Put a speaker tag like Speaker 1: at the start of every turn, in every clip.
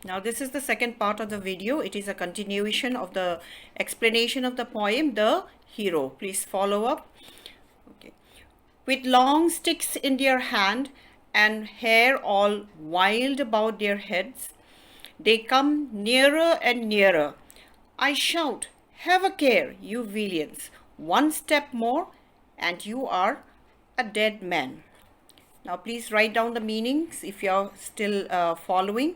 Speaker 1: Now this is the second part of the video. It is a continuation of the explanation of the poem The Hero. Please follow up. Okay. With long sticks in their hand and hair all wild about their heads, they come nearer and nearer. I shout, have a care, you villains. One step more and you are a dead man. Now please write down the meanings if you are still following.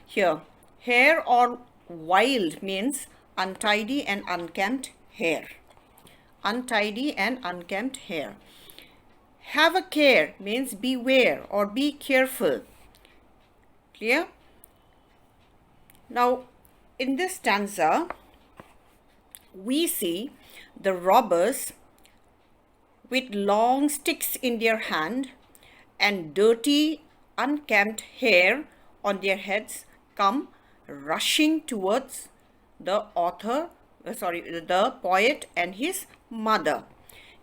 Speaker 1: Here, hair or wild means untidy and unkempt hair. Untidy and unkempt hair. Have a care means beware or be careful. Clear? Now, in this stanza, we see the robbers with long sticks in their hand and dirty, unkempt hair on their heads come rushing towards the the poet and his mother.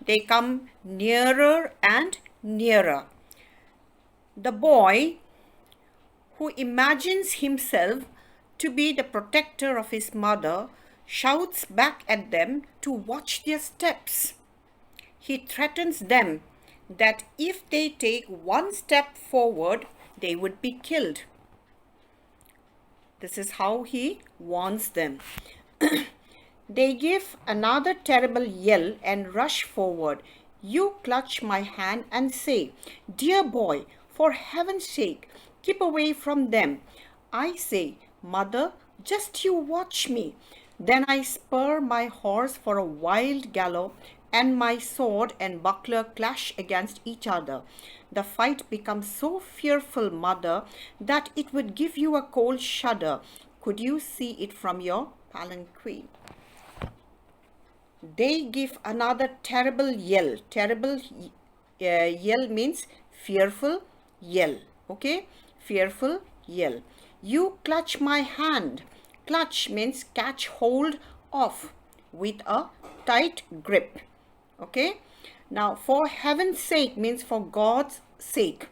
Speaker 1: They come nearer and nearer. The boy, who imagines himself to be the protector of his mother, shouts back at them to watch their steps. He threatens them that if they take one step forward, they would be killed. This is how he warns them. They give another terrible yell and rush forward. You clutch my hand and say, dear boy, for heaven's sake, keep away from them. I say, mother, just you watch me. Then I spur my horse for a wild gallop, and my sword and buckler clash against each other. The fight becomes so fearful, mother, that it would give you a cold shudder could you see it from your palanquin. They give another terrible yell. Terrible yell means fearful yell. Okay? Fearful yell. You clutch my hand. Clutch means catch hold of with a tight grip. Okay? Now, for heaven's sake means for God's sake.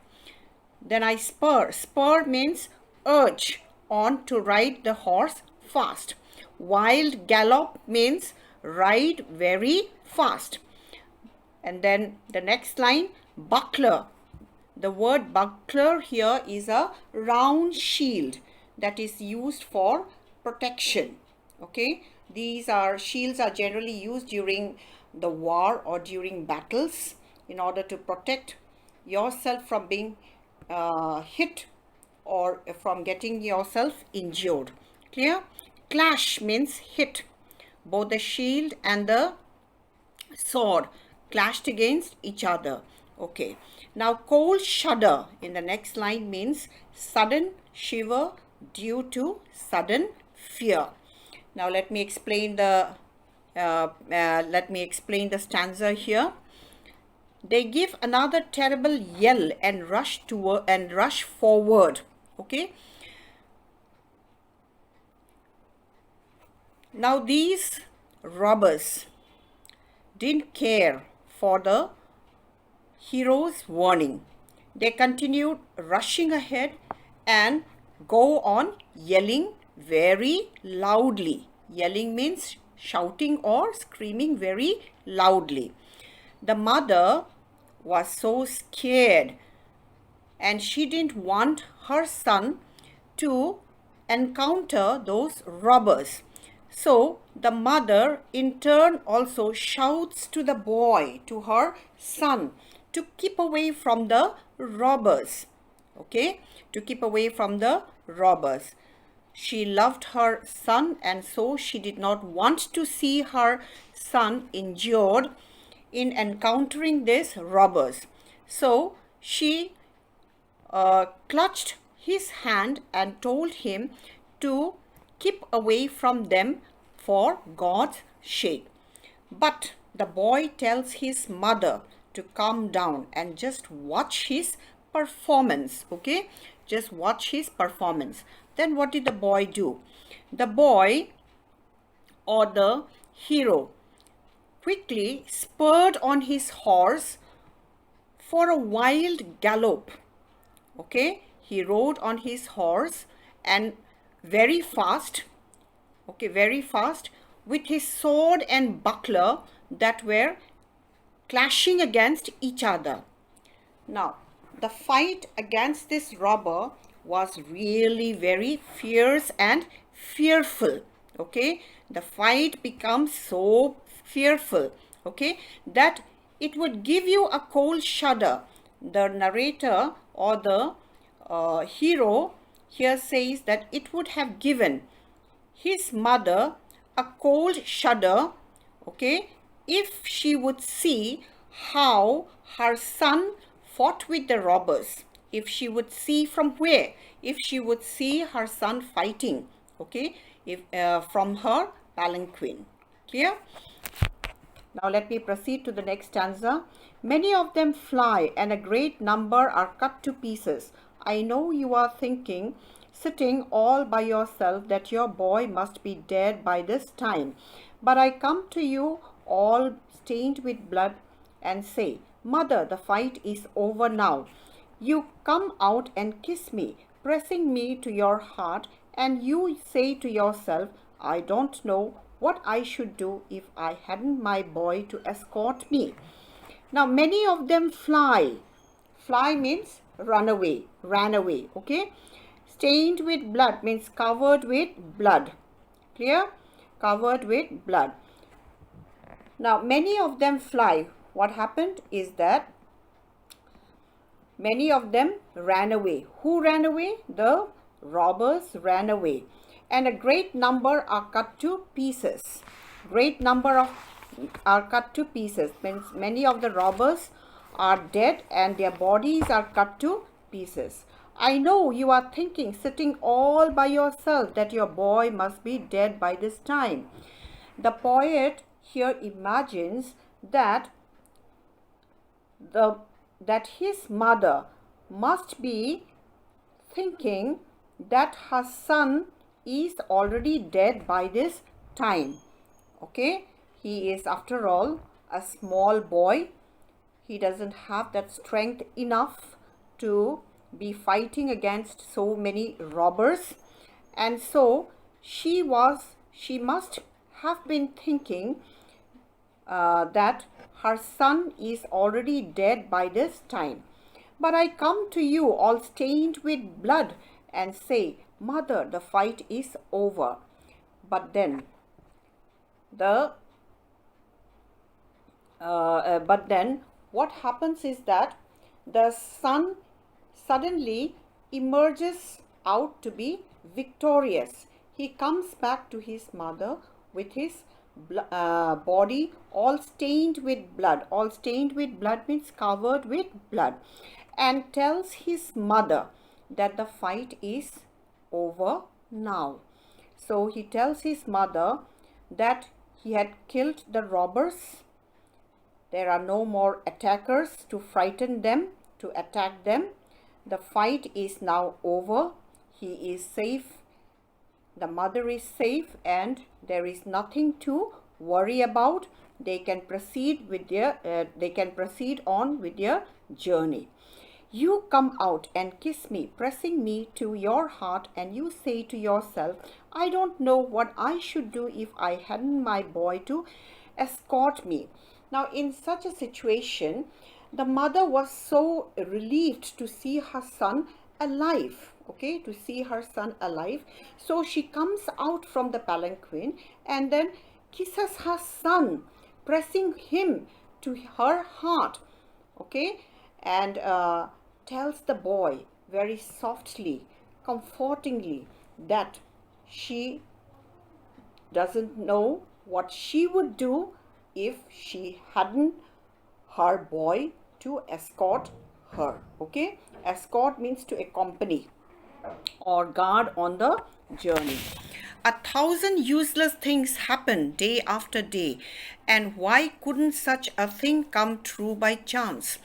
Speaker 1: Then I spur. Spur means urge on to ride the horse fast. Wild gallop means ride very fast. And then the next line, buckler. The word buckler here is a round shield that is used for protection. Okay, these are shields are generally used during the war or during battles in order to protect yourself from being hit or from getting yourself injured. Clear? Clash means hit. Both the shield and the sword clashed against each other. Okay. Now, cold shudder in the next line means sudden shiver due to sudden fear. Now, let me explain the stanza here. They give another terrible yell and rush forward. Okay. Now these robbers didn't care for the hero's warning. They continued rushing ahead and go on yelling very loudly. Yelling means shouting or screaming very loudly. The mother was so scared and she didn't want her son to encounter those robbers. So the mother in turn also shouts to the boy, to her son, to keep away from the robbers. Okay, to keep away from the robbers. She loved her son and so she did not want to see her son injured in encountering these robbers. So she clutched his hand and told him to keep away from them for God's sake. But the boy tells his mother to calm down and just watch his performance. Okay, just watch his performance. Then what did the boy do? The boy or the hero quickly spurred on his horse for a wild gallop. Okay, he rode on his horse and very fast, okay, very fast, with his sword and buckler that were clashing against each other. Now, the fight against this robber was really very fierce and fearful. Okay, the fight becomes so fearful, okay, that it would give you a cold shudder. The narrator or the hero here says that it would have given his mother a cold shudder, okay, if she would see how her son fought with the robbers. If she would see from where? If she would see her son fighting, okay, if from her palanquin. Clear? Now let me proceed to the next stanza. Many of them fly, and a great number are cut to pieces. I know you are thinking, sitting all by yourself, that your boy must be dead by this time. But I come to you all stained with blood and say, Mother, the fight is over now. You come out and kiss me, pressing me to your heart, and you say to yourself, I don't know what I should do if I hadn't my boy to escort me. Now, many of them fly. Fly means run away, ran away, okay? Stained with blood means covered with blood. Clear? Covered with blood. Now, many of them fly. What happened is that many of them ran away. Who ran away? The robbers ran away. And a great number are cut to pieces. Great number of are cut to pieces means many of the robbers are dead and their bodies are cut to pieces. I know you are thinking, sitting all by yourself, that your boy must be dead by this time. The poet here imagines that his mother must be thinking that her son is already dead by this time. Okay, he is after all a small boy. He doesn't have that strength enough to be fighting against so many robbers, and so she must have been thinking that her son is already dead by this time. But I come to you all stained with blood and say, Mother, the fight is over. But then what happens is that the son suddenly emerges out to be victorious. He comes back to his mother with his body all stained with blood. All stained with blood means covered with blood, and tells his mother that the fight is over now. So he tells his mother that he had killed the robbers. There are no more attackers to frighten them, to attack them. The fight is now over. He is safe. The mother is safe, and there is nothing to worry about. They can proceed on with their journey. You come out and kiss me, pressing me to your heart, and you say to yourself, I don't know what I should do if I hadn't my boy to escort me. Now, in such a situation, the mother was so relieved to see her son alive, okay, to see her son alive. So she comes out from the palanquin and then kisses her son, pressing him to her heart, okay, and tells the boy very softly, comfortingly, that she doesn't know what she would do if she hadn't her boy to escort her. Okay, escort means to accompany or guard on the journey. 1,000 useless things happen day after day, and why couldn't such a thing come true by chance?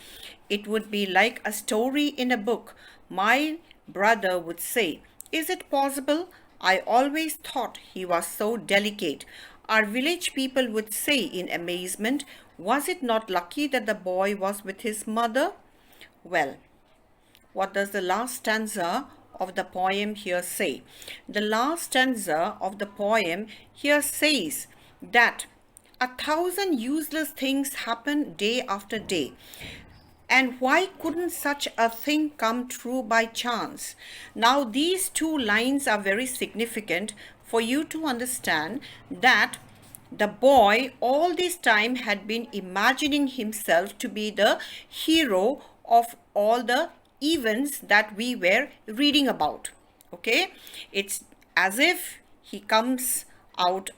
Speaker 1: It would be like a story in a book. My brother would say, is it possible? I always thought he was so delicate. Our village people would say in amazement, was it not lucky that the boy was with his mother? Well, what does the last stanza of the poem here say? The last stanza of the poem here says that 1,000 useless things happen day after day. And why couldn't such a thing come true by chance? Now, these two lines are very significant for you to understand that the boy all this time had been imagining himself to be the hero of all the events that we were reading about. Okay, it's as if he comes out,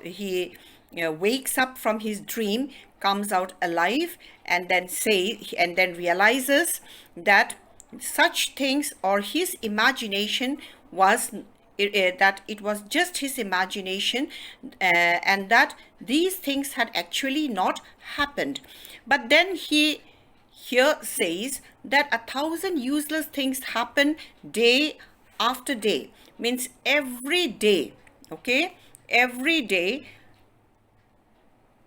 Speaker 1: he wakes up from his dream, comes out alive, and then realizes that such things, or his imagination was that it was just his imagination, and that these things had actually not happened. But then he here says that 1,000 useless things happen day after day, means every day. Okay, every day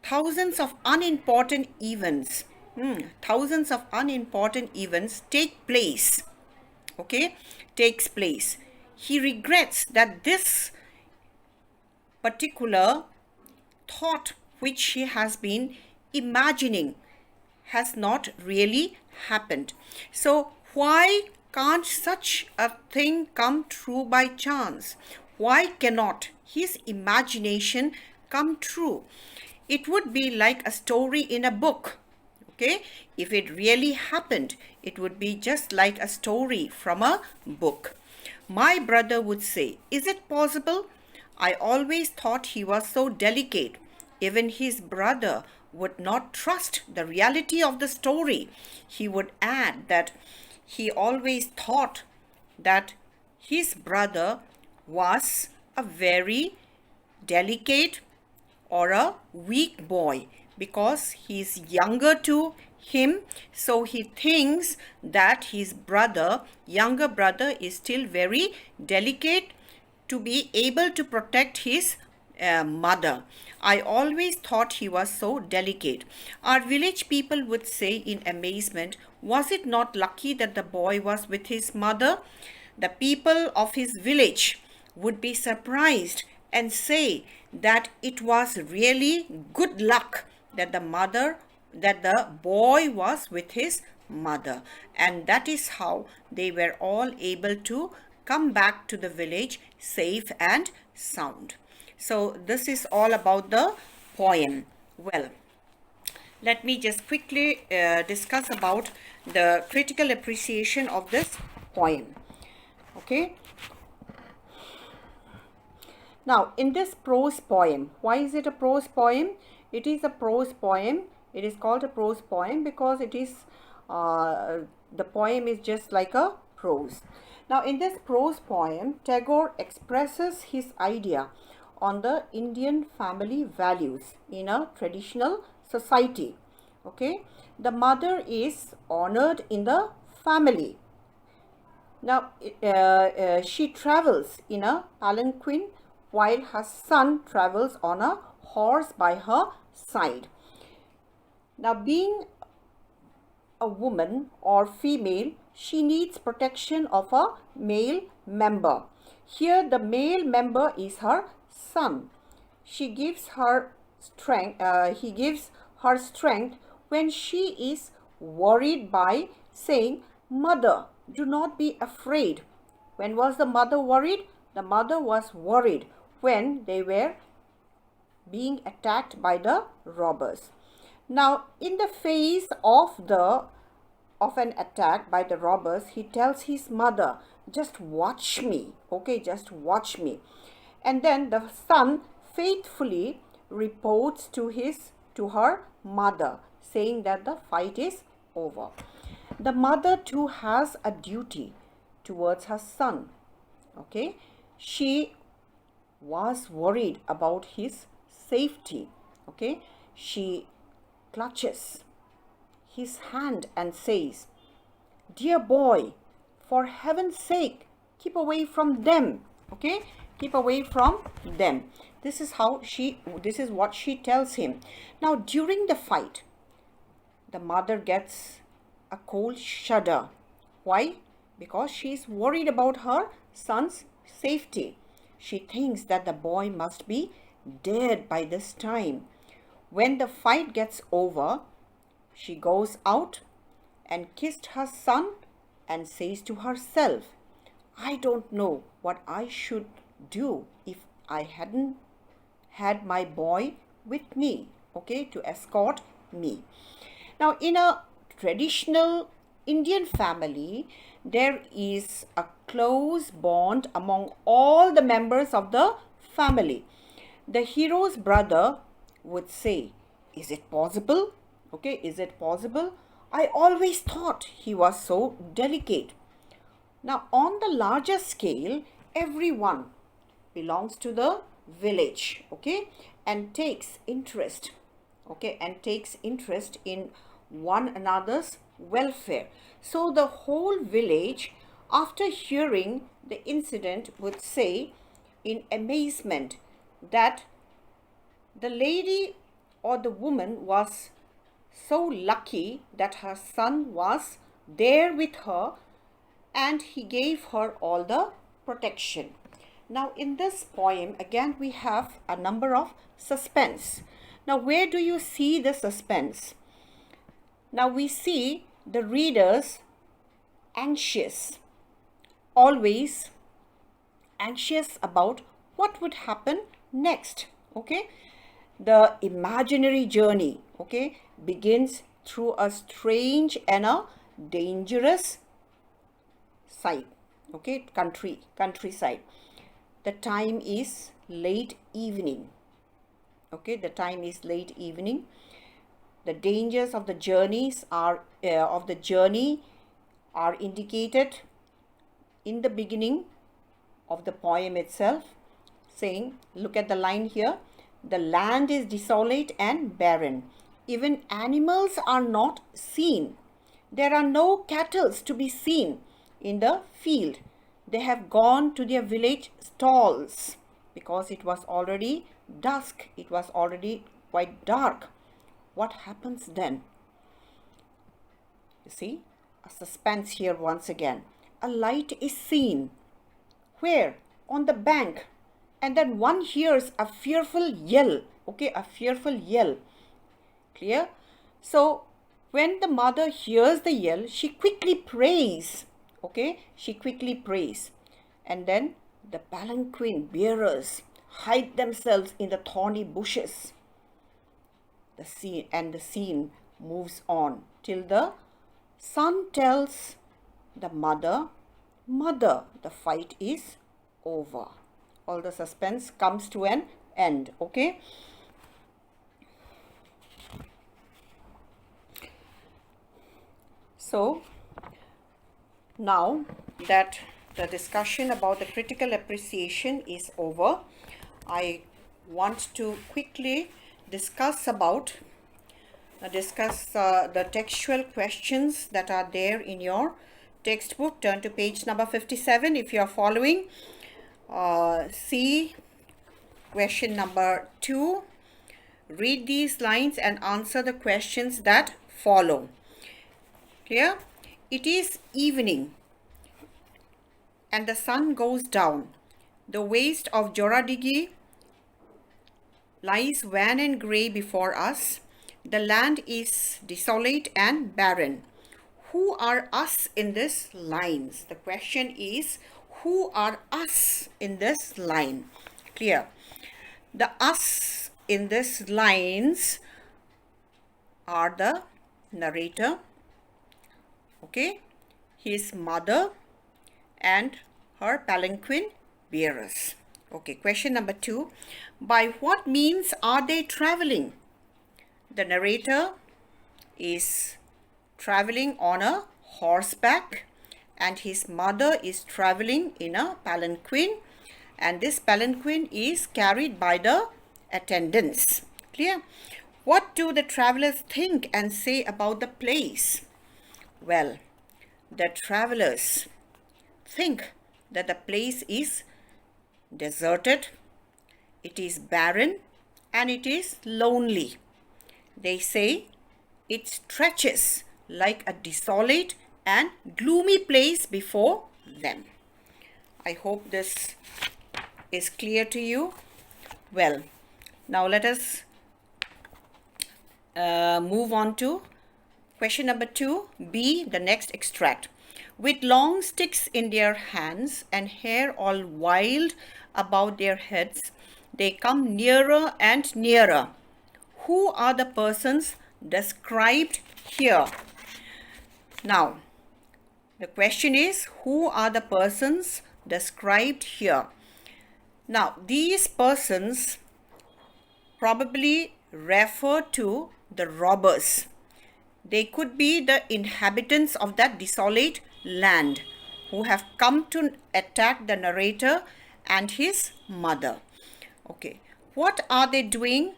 Speaker 1: thousands of unimportant events, thousands of unimportant events take place. Okay, takes place. He regrets that this particular thought which he has been imagining has not really happened. So why can't such a thing come true by chance? Why cannot his imagination come true? It would be like a story in a book. Okay, if it really happened, it would be just like a story from a book. My brother would say, "Is it possible? I always thought he was so delicate." Even his brother would not trust the reality of the story. He would add that he always thought that his brother was a very delicate or a weak boy because he's younger to him, so he thinks that his younger brother is still very delicate to be able to protect his mother. I always thought he was so delicate. Our village people would say in amazement, was it not lucky that the boy was with his mother? The people of his village would be surprised and say that it was really good luck that the boy was with his mother, and that is how they were all able to come back to the village safe and sound. So this is all about the poem. Well, let me just quickly discuss about the critical appreciation of this poem. Okay. Now, in this prose poem, why is it a prose poem? It is a prose poem. It is called a prose poem because it is the poem is just like a prose. Now, in this prose poem, Tagore expresses his idea on the Indian family values in a traditional society. Okay, the mother is honored in the family. Now, she travels in a palanquin while her son travels on a horse by her side. Now, being a woman or female, she needs protection of a male member. Here, the male member is her son. She gives her strength. He gives her strength when she is worried by saying, "Mother, do not be afraid." When was the mother worried? The mother was worried when they were being attacked by the robbers. Now, in the face of an attack by the robbers, he tells his mother, "Just watch me, okay, just watch me." And then the son faithfully reports to her mother, saying that the fight is over. The mother too has a duty towards her son. Okay, she was worried about his safety. Okay, she clutches his hand and says, "Dear boy, for heaven's sake, keep away from them." Okay, keep away from them. This is what she tells him. Now, during the fight, the mother gets a cold shudder. Why? because she is worried about her son's safety. She thinks that the boy must be dead by this time. When the fight gets over, she goes out and kissed her son and says to herself, I don't know what I should do if I hadn't had my boy with me, okay, to escort me. Now, in a traditional Indian family, there is a close bond among all the members of the family. The hero's brother would say, is it possible? Okay, is it possible? I always thought he was so delicate. Now, on the larger scale, everyone belongs to the village, okay, and takes interest, okay, and takes interest in one another's welfare. So the whole village, after hearing the incident, would say in amazement that the lady or the woman was so lucky that her son was there with her and he gave her all the protection. Now, in this poem, again, we have a number of suspense. Now, where do you see the suspense? Now, we see the readers anxious, always anxious about what would happen next, okay? The imaginary journey, okay, begins through a strange and a dangerous side, okay, countryside. The time is late evening, okay, the time is late evening. The dangers of the journeys are indicated in the beginning of the poem itself, saying, look at the line here, the land is desolate and barren. Even animals are not seen. There are no cattle to be seen in the field. They have gone to their village stalls because it was already dusk. It was already quite dark. What happens then? You see, a suspense here once again. A light is seen. Where? On the bank. And then one hears a fearful yell. Okay, a fearful yell. Clear? So, when the mother hears the yell, she quickly prays. Okay, she quickly prays. And then the palanquin bearers hide themselves in the thorny bushes. The scene moves on till the son tells the mother, the fight is over. All the suspense comes to an end, okay? So, now that the discussion about the critical appreciation is over, I want to quickly discuss the textual questions that are there in your textbook. Turn to page number 57 if you are following. See question number 2. Read these lines and answer the questions that follow. Clear? It is evening and the sun goes down. The waste of Joradigi lies wan and grey before us. The land is desolate and barren. Who are us in this lines? The question is, who are us in this line? Clear? The us in this lines are the narrator, okay, his mother and her palanquin bearers. Okay, question number 2. By what means are they traveling? The narrator is traveling on a horseback and his mother is traveling in a palanquin, and this palanquin is carried by the attendants. Clear? What do the travelers think and say about the place? Well, the travelers think that the place is deserted, it is barren, and it is lonely. They say it stretches like a desolate and gloomy place before them. I hope this is clear to you. Well, now let us move on to question number 2, B, the next extract. With long sticks in their hands and hair all wild about their heads, they come nearer and nearer. Who are the persons described here? Now, the question is, who are the persons described here? Now, these persons probably refer to the robbers. They could be the inhabitants of that desolate land who have come to attack the narrator and his mother. Okay, what are they doing?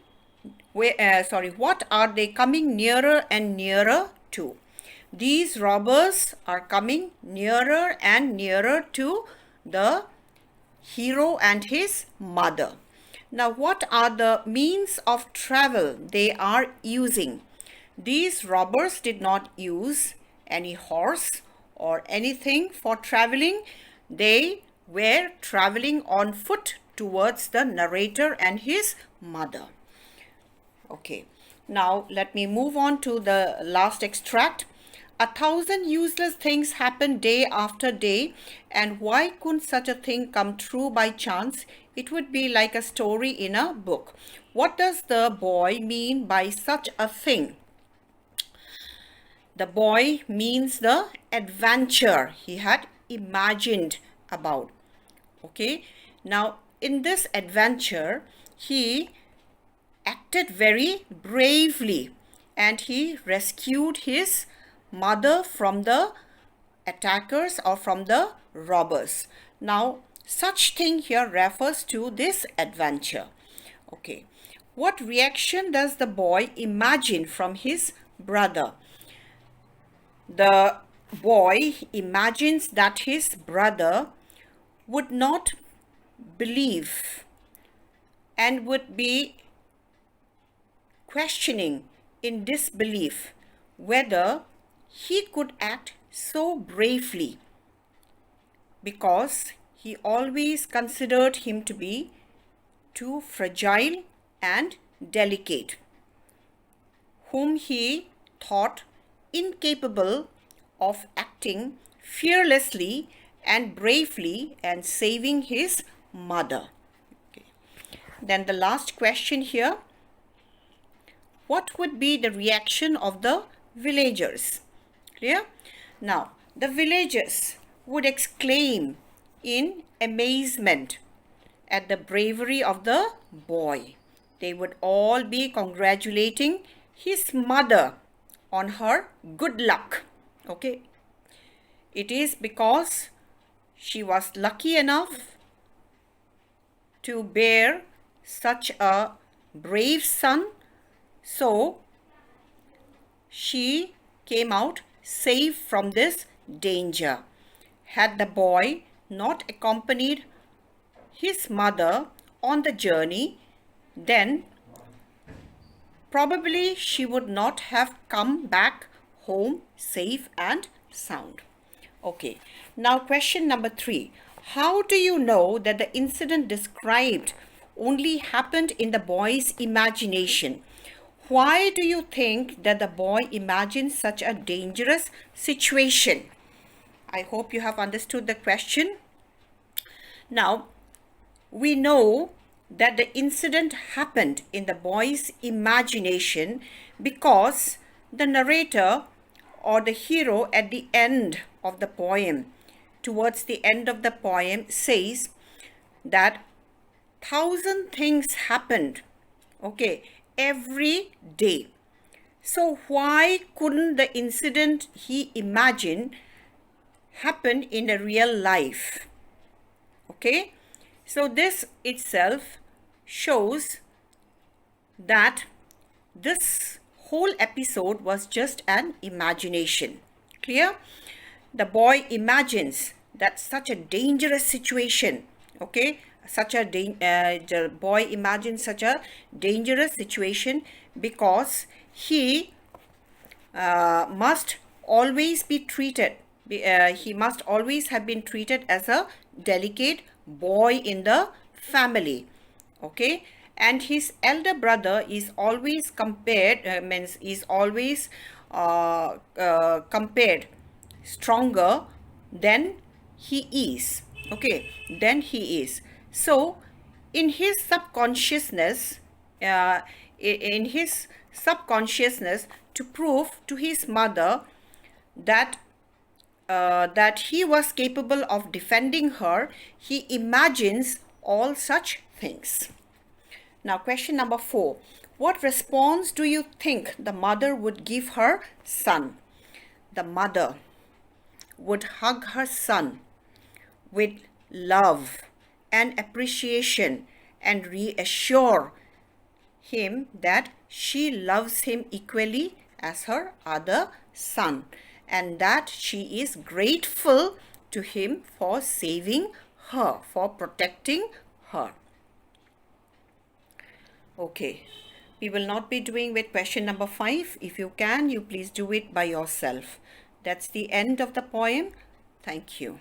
Speaker 1: What are they coming nearer and nearer to? These robbers are coming nearer and nearer to the hero and his mother. Now, what are the means of travel they are using? These robbers did not use any horse or anything for traveling. They were traveling on foot towards the narrator and his mother. Okay, now let me move on to the last extract. 1,000 useless things happen day after day, and why couldn't such a thing come true by chance? It would be like a story in a book. What does the boy mean by such a thing? The boy means the adventure he had imagined about. Okay, now in this adventure, he acted very bravely and he rescued his mother from the attackers or from the robbers. Now, such thing here refers to this adventure. Okay, what reaction does the boy imagine from his brother? The boy imagines that his brother would not believe and would be questioning in disbelief whether he could act so bravely, because he always considered him to be too fragile and delicate, whom he thought incapable of acting fearlessly and bravely and saving his mother. Okay. Then the last question here. What would be the reaction of the villagers? Clear? Now, the villagers would exclaim in amazement at the bravery of the boy. They would all be congratulating his mother on her good luck. Okay, it is because she was lucky enough to bear such a brave son, so she came out safe from this danger. Had the boy not accompanied his mother on the journey, then probably she would not have come back home safe and sound. Okay, now question number 3. How do you know that the incident described only happened in the boy's imagination? Why do you think that the boy imagined such a dangerous situation? I hope you have understood the question. Now, we know that the incident happened in the boy's imagination because the narrator or the hero at the end of the poem, towards the end of the poem, says that 1,000 things happened, okay, every day. So why couldn't the incident he imagined happen in a real life? Okay, so this itself shows that this whole episode was just an imagination. Clear? The boy imagines that such a dangerous situation, okay, the boy imagines such a dangerous situation because he must always be treated, he must always have been treated as a delicate boy in the family. Okay, and his elder brother is always compared, means is always compared stronger than he is. Okay, than he is. So in his subconsciousness, uh, in his subconsciousness, to prove to his mother that that he was capable of defending her, he imagines all such things. Now, question number 4. What response do you think the mother would give her son? The mother would hug her son with love and appreciation and reassure him that she loves him equally as her other son, and that she is grateful to him for saving her, for protecting her. Okay, we will not be doing with question number 5. If you can, you please do it by yourself. That's the end of the poem. Thank you.